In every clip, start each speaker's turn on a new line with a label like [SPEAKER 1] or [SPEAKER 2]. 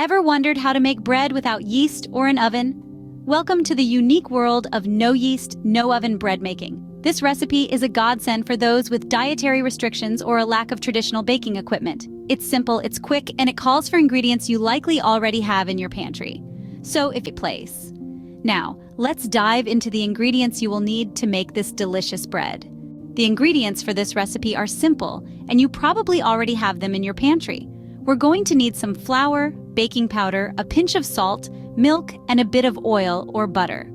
[SPEAKER 1] Ever wondered how to make bread without yeast or an oven? Welcome to the unique world of no-yeast, no-oven bread making. This recipe is a godsend for those with dietary restrictions or a lack of traditional baking equipment. It's simple, it's quick, and it calls for ingredients you likely already have in your pantry. So if you place. Now, let's dive into the ingredients you will need to make this delicious bread. The ingredients for this recipe are simple, and you probably already have them in your pantry. We're going to need some flour, baking powder, a pinch of salt, milk, and a bit of oil or butter.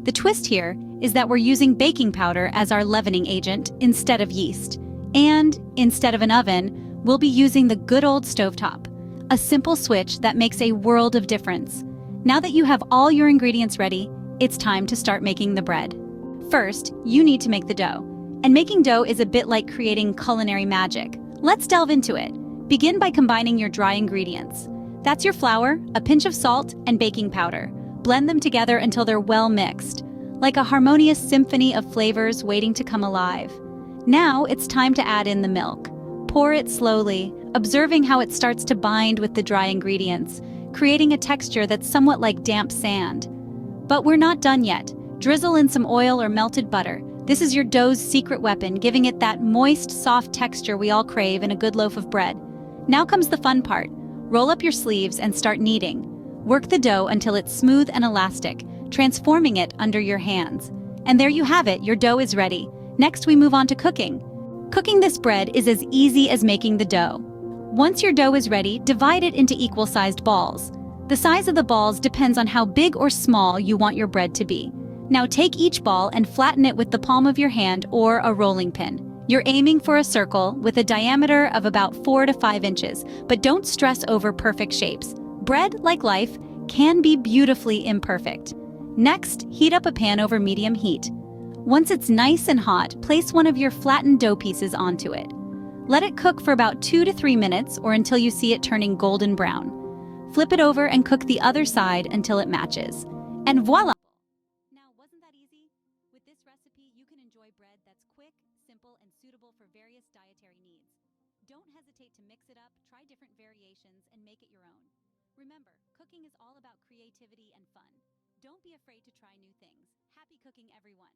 [SPEAKER 1] The twist here is that we're using baking powder as our leavening agent instead of yeast. And instead of an oven, we'll be using the good old stovetop, a simple switch that makes a world of difference. Now that you have all your ingredients ready, it's time to start making the bread. First, you need to make the dough. And making dough is a bit like creating culinary magic. Let's delve into it. Begin by combining your dry ingredients. That's your flour, a pinch of salt, and baking powder. Blend them together until they're well mixed, like a harmonious symphony of flavors waiting to come alive. Now it's time to add in the milk. Pour it slowly, observing how it starts to bind with the dry ingredients, creating a texture that's somewhat like damp sand. But we're not done yet. Drizzle in some oil or melted butter. This is your dough's secret weapon, giving it that moist, soft texture we all crave in a good loaf of bread. Now comes the fun part. Roll up your sleeves and start kneading. Work the dough until it's smooth and elastic, transforming it under your hands. And there you have it, your dough is ready. Next, we move on to cooking. Cooking this bread is as easy as making the dough. Once your dough is ready, divide it into equal-sized balls. The size of the balls depends on how big or small you want your bread to be. Now take each ball and flatten it with the palm of your hand or a rolling pin. You're aiming for a circle with a diameter of about 4 to 5 inches, but don't stress over perfect shapes. Bread, like life, can be beautifully imperfect. Next, heat up a pan over medium heat. Once it's nice and hot, place one of your flattened dough pieces onto it. Let it cook for about 2 to 3 minutes or until you see it turning golden brown. Flip it over and cook the other side until it matches. And voila! Now, wasn't that easy? With this recipe, you can enjoy bread that's quick, simple, and suitable for various dietary needs. Don't hesitate to mix it up, try different variations, and make it your own. Remember, cooking is all about creativity and fun. Don't be afraid to try new things. Happy cooking, everyone!